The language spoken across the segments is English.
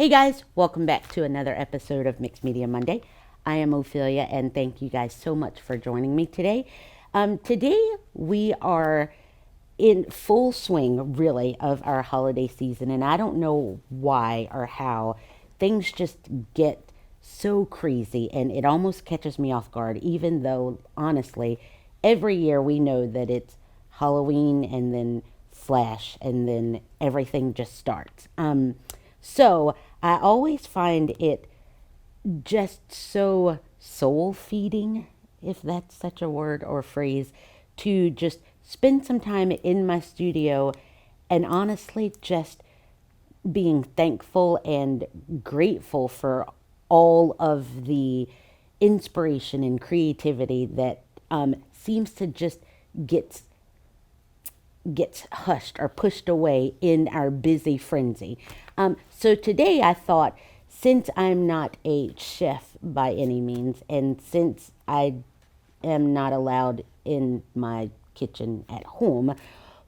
Hey guys, welcome back to another episode of Mixed Media Monday. I am Ophelia and thank you guys so much for joining me today. Today we are in full swing really of our holiday season, and I don't know why or how things just get so crazy and it almost catches me off guard, even though honestly every year we know that it's Halloween and then Flash and then everything just starts. So I always find it just so soul feeding, if that's such a word or phrase, to just spend some time in my studio and honestly just being thankful and grateful for all of the inspiration and creativity that seems to just get gets hushed or pushed away in our busy frenzy. So today I thought, since I'm not a chef by any means, and since I am not allowed in my kitchen at home,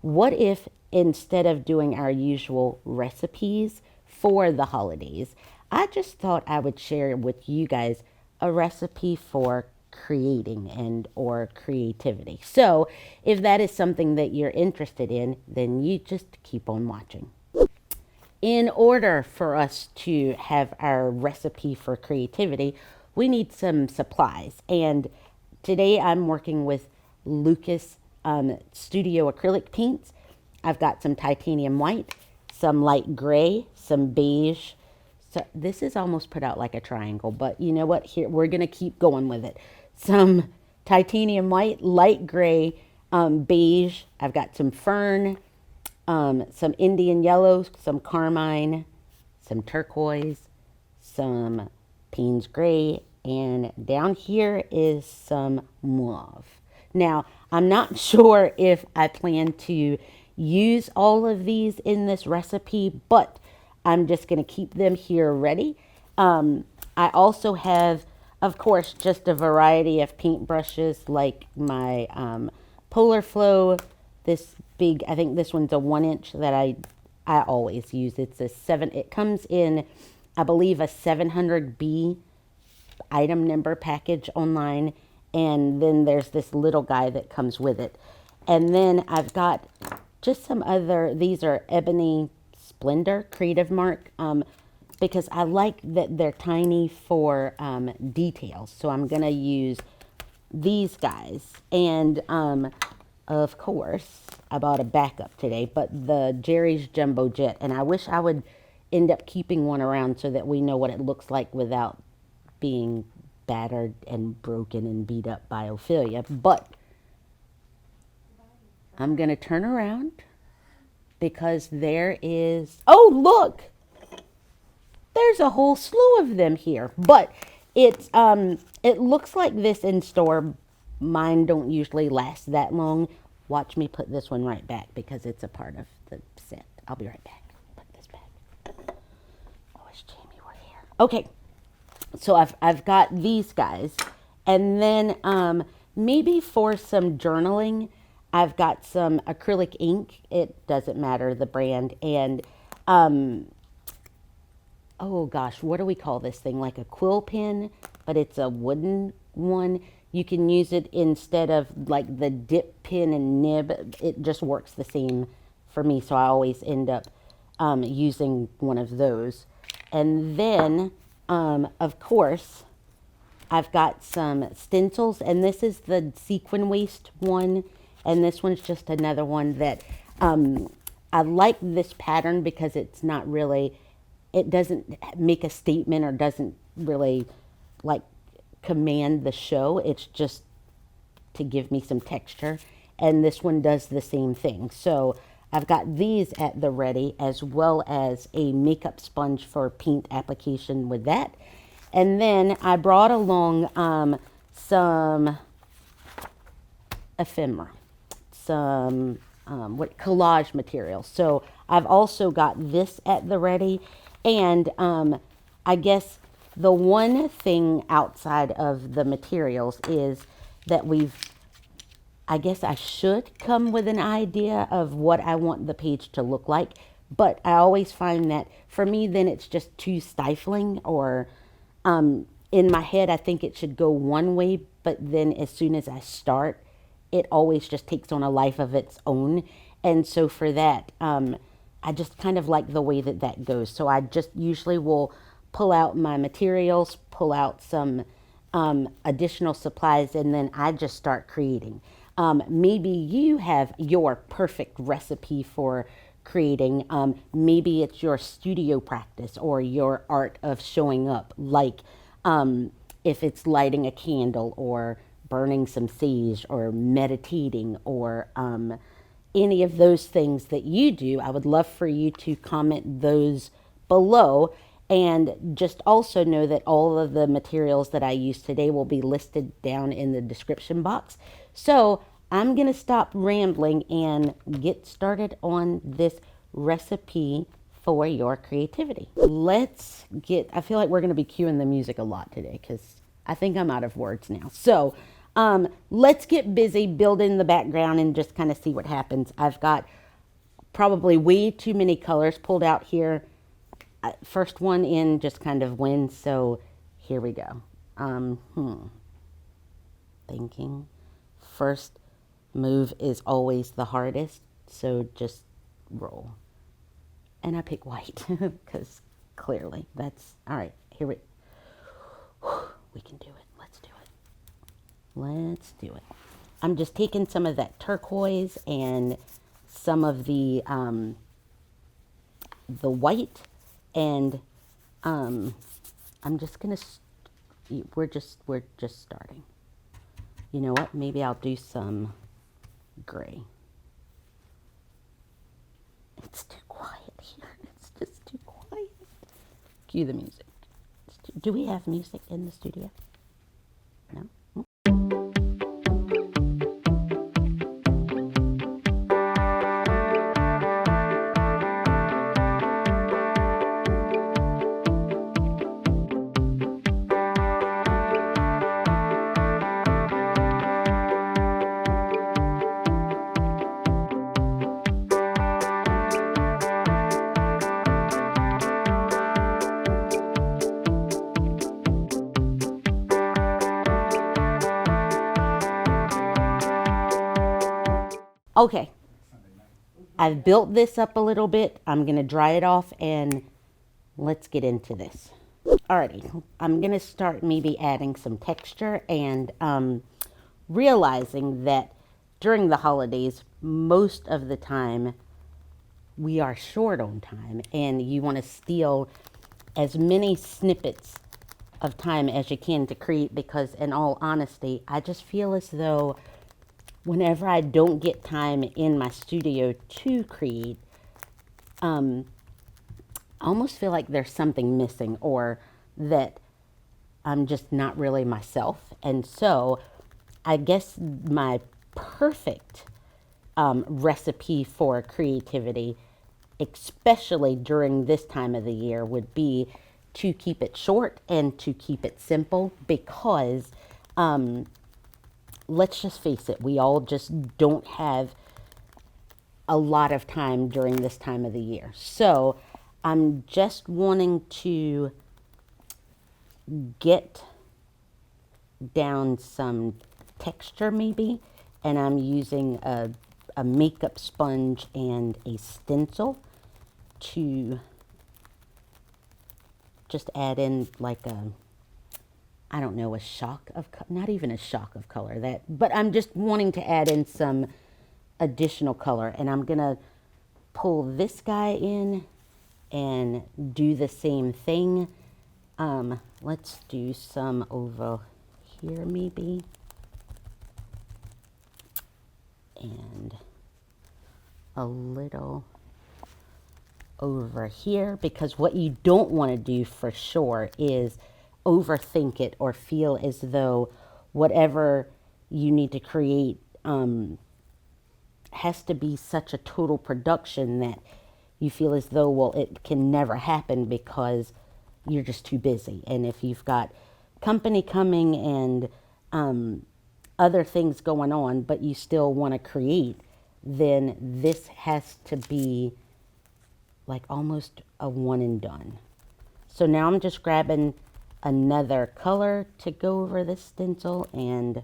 what if instead of doing our usual recipes for the holidays, I just thought I would share with you guys a recipe for creating and or creativity. So if that is something that you're interested in, then you just keep on watching. In order for us to have our recipe for creativity, we need some supplies. And today I'm working with Lucas Studio acrylic paints. I've got some titanium white, some light gray, some beige. So this is almost put out like a triangle, but you know what? Here, we're going to keep going with it. Some titanium white, light gray, beige. I've got some fern, some Indian yellow, some carmine, some turquoise, some Payne's gray, and down here is some mauve. Now, I'm not sure if I plan to use all of these in this recipe, but I'm just going to keep them here ready. I also have, of course, just a variety of paintbrushes like my Polar Flow. This big, I think this one's a 1 inch that I always use. It's a 7, it comes in, I believe, a 700B item number package online. And then there's this little guy that comes with it. And then I've got just some other, these are Ebony Splendor Creative Mark, because I like that they're tiny for details. So I'm going to use these guys. And of course, I bought a backup today, but the Jerry's Jumbo Jet. And I wish I would end up keeping one around so that we know what it looks like without being battered and broken and beat up by Ophelia. But I'm going to turn around because there is, oh, look, there's a whole slew of them here. But it's, it looks like this in store. Mine don't usually last that long. Watch me put this one right back because it's a part of the set. I'll be right back. Put this back. I wish Jamie were here. Okay. So I've got these guys, and then maybe for some journaling, I've got some acrylic ink. It doesn't matter the brand, and oh gosh, what do we call this thing? Like a quill pen, but it's a wooden one. You can use it instead of like the dip pen and nib. It just works the same for me, so I always end up using one of those, and then. Of course, I've got some stencils, and this is the sequin waist one, and this one's just another one that I like this pattern because it's not really, it doesn't make a statement or doesn't really like command the show. It's just to give me some texture, and this one does the same thing. So I've got these at the ready, as well as a makeup sponge for paint application with that. And then I brought along some ephemera, some collage material. So I've also got this at the ready. And I guess the one thing outside of the materials is that I guess I should come with an idea of what I want the page to look like, But I always find that for me, then it's just too stifling, or in my head, I think it should go one way, but then as soon as I start, it always just takes on a life of its own. And so for that, I just kind of like the way that that goes. So I just usually will pull out my materials, pull out some additional supplies, and then I just start creating. Maybe you have your perfect recipe for creating. Maybe it's your studio practice or your art of showing up, like if it's lighting a candle or burning some sage or meditating or any of those things that you do. I would love for you to comment those below. And just also know that all of the materials that I use today will be listed down in the description box. So I'm going to stop rambling and get started on this recipe for your creativity. I feel like we're going to be cueing the music a lot today because I think I'm out of words now. So let's get busy building the background and just kind of see what happens. I've got probably way too many colors pulled out here. First one in just kind of wins, so here we go. Thinking. First move is always the hardest, so just roll. And I pick white because clearly that's all right. Here we can do it. Let's do it. Let's do it. I'm just taking some of that turquoise and some of the white, and I'm just gonna. We're just starting. You know what? Maybe I'll do some gray. It's too quiet here. It's just too quiet. Cue the music. Do we have music in the studio? No? Okay, I've built this up a little bit. I'm going to dry it off and let's get into this. Alrighty, I'm going to start maybe adding some texture and realizing that during the holidays, most of the time we are short on time and you want to steal as many snippets of time as you can to create, because in all honesty, I just feel as though whenever I don't get time in my studio to create, I almost feel like there's something missing or that I'm just not really myself. And so I guess my perfect recipe for creativity, especially during this time of the year, would be to keep it short and to keep it simple, because let's just face it, we all just don't have a lot of time during this time of the year. So I'm just wanting to get down some texture maybe, and I'm using a makeup sponge and a stencil to just add in like a, I don't know, a shock of, not even a shock of color, but I'm just wanting to add in some additional color. And I'm going to pull this guy in and do the same thing. Let's do some over here maybe. And a little over here, because what you don't want to do for sure is overthink it or feel as though whatever you need to create has to be such a total production that you feel as though, well, it can never happen because you're just too busy. And if you've got company coming and other things going on, but you still want to create, then this has to be like almost a one and done. So now I'm just grabbing another color to go over this stencil, and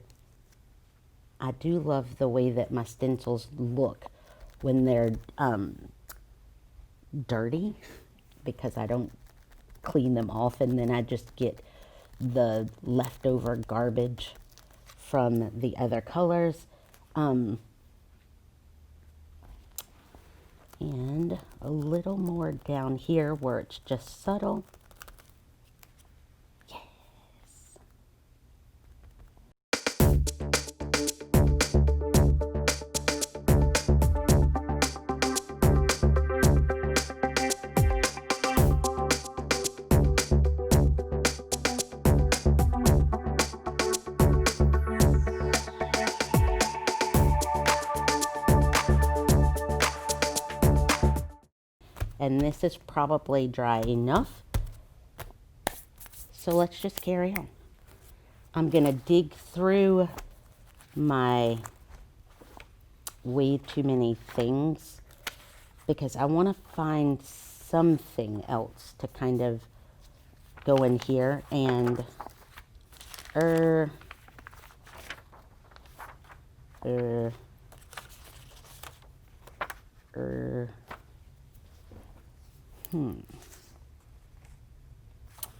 I do love the way that my stencils look when they're dirty, because I don't clean them off and then I just get the leftover garbage from the other colors. And a little more down here where it's just subtle. Yes. And this is probably dry enough. So let's just carry on. I'm gonna dig through my way too many things because I want to find something else to kind of go in here and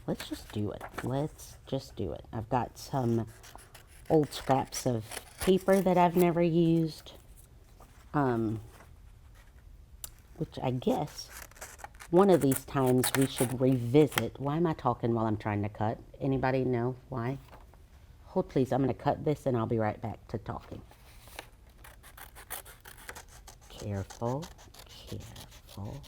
let's just do it. Let's just do it. I've got some old scraps of paper that I've never used, which I guess one of these times we should revisit. Why am I talking while I'm trying to cut? Anybody know why? Hold please, I'm going to cut this and I'll be right back to talking. Careful, careful.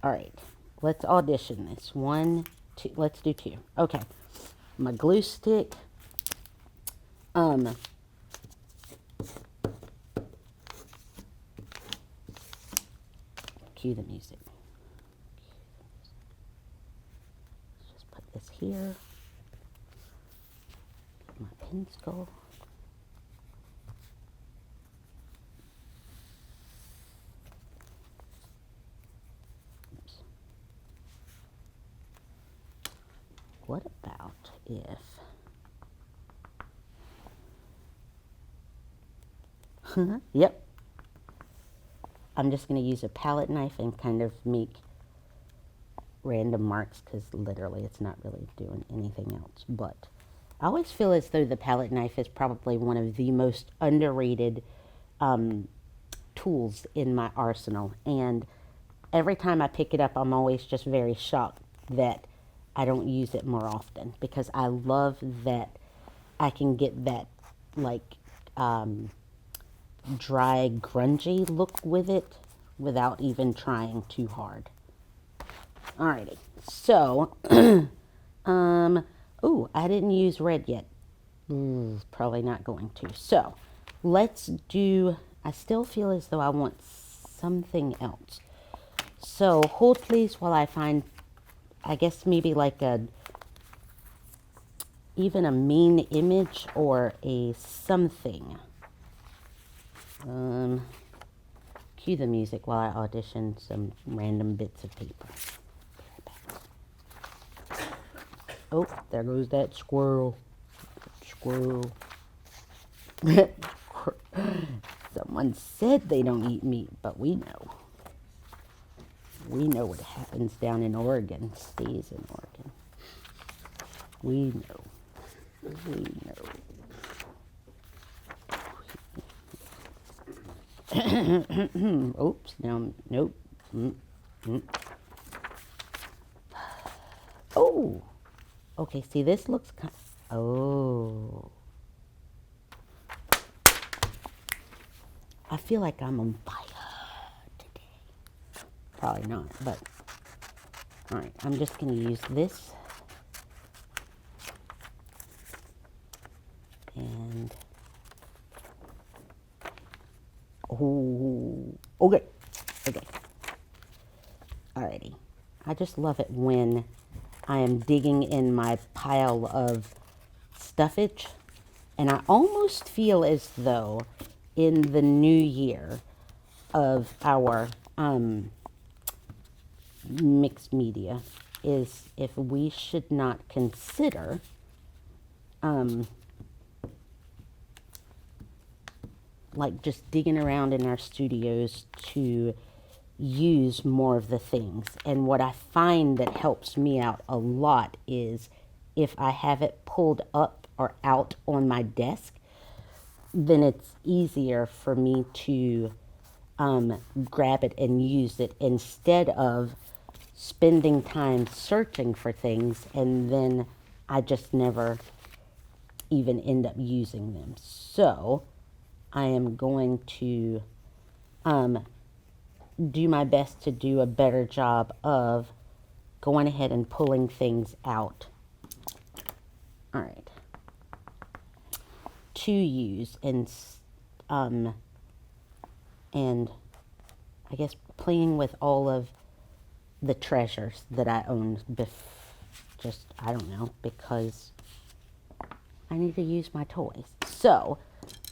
All right, let's audition this. 1, 2, let's do 2. Okay, my glue stick. Cue the music. Let's just put this here. Get my pencil. Oops. What about if... Yep. I'm just going to use a palette knife and kind of make random marks because literally it's not really doing anything else. But I always feel as though the palette knife is probably one of the most underrated tools in my arsenal. And every time I pick it up, I'm always just very shocked that I don't use it more often because I love that I can get that like... dry, grungy look with it without even trying too hard. Alrighty, so, oh, I didn't use red yet. Probably not going to. So, let's do, I still feel as though I want something else. So, hold please while I find, I guess maybe like even a mean image or a something. Cue the music while I audition some random bits of paper. Be right back. Oh, there goes that squirrel. Squirrel. Someone said they don't eat meat, but we know. We know what happens down in Oregon stays in Oregon. We know. We know. Oops, now, nope. Oh, okay, see, this looks kind of, oh. I feel like I'm on fire today. Probably not, but, all right, I'm just going to use this. And... oh, okay, okay. Alrighty. I just love it when I am digging in my pile of stuffage, and I almost feel as though in the new year of our mixed media is if we should not consider like just digging around in our studios to use more of the things. And what I find that helps me out a lot is if I have it pulled up or out on my desk, then it's easier for me to grab it and use it instead of spending time searching for things and then I just never even end up using them. So I am going to do my best to do a better job of going ahead and pulling things out. All right. To use and I guess playing with all of the treasures that I own. Just, I don't know, because I need to use my toys. So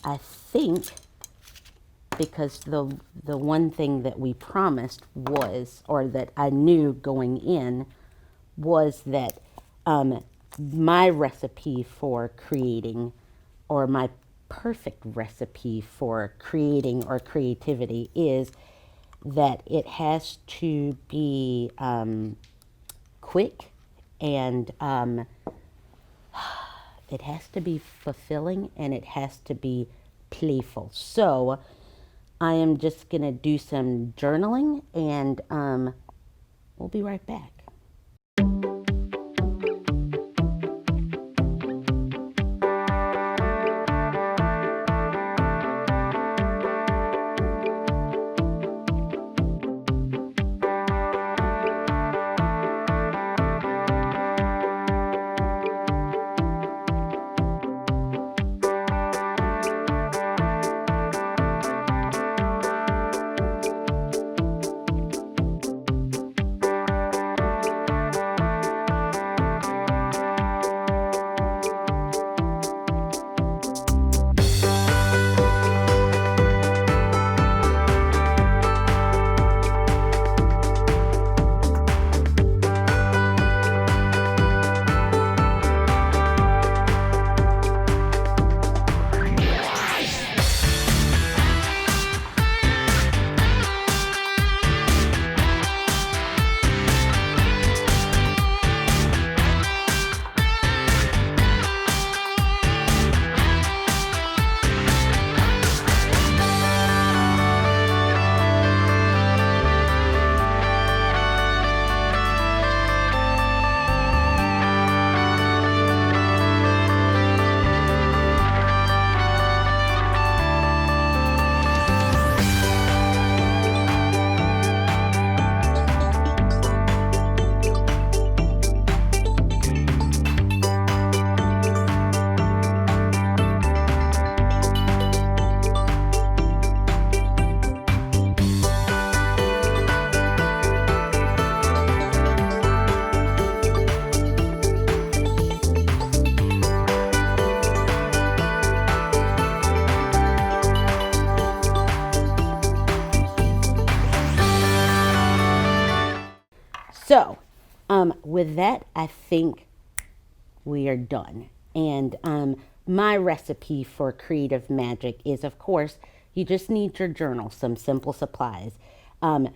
I think because the one thing that we promised was, or that I knew going in, was that my recipe for creating, or my perfect recipe for creating or creativity, is that it has to be quick and it has to be fulfilling and it has to be playful. So I am just going to do some journaling and we'll be right back. So, with that, I think we are done. And my recipe for creative magic is, of course, you just need your journal, some simple supplies, a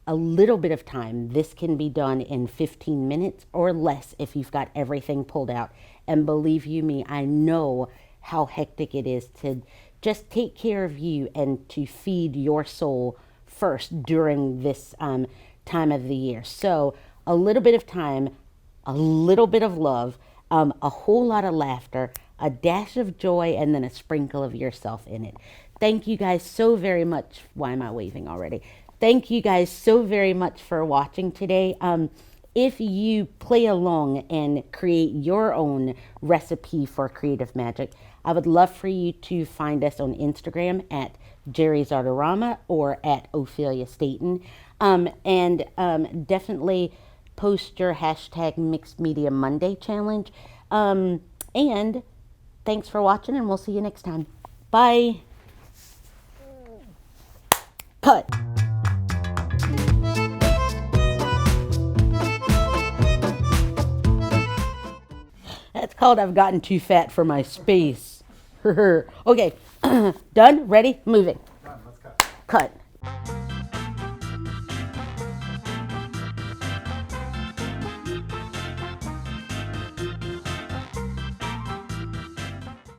little bit of time. This can be done in 15 minutes or less if you've got everything pulled out. And believe you me, I know how hectic it is to just take care of you and to feed your soul first during this time of the year. So a little bit of time, a little bit of love, a whole lot of laughter, a dash of joy, and then a sprinkle of yourself in it. Thank you guys so very much. Why am I waving already? Thank you guys so very much for watching today. If you play along and create your own recipe for creative magic, I would love for you to find us on Instagram at Jerry's Artorama or at Ophelia Staton. And definitely post your hashtag Mixed Media Monday challenge. And thanks for watching, and we'll see you next time. Bye. Cut. That's called I've gotten too fat for my space. Okay, done, ready, moving. Let's cut. Cut.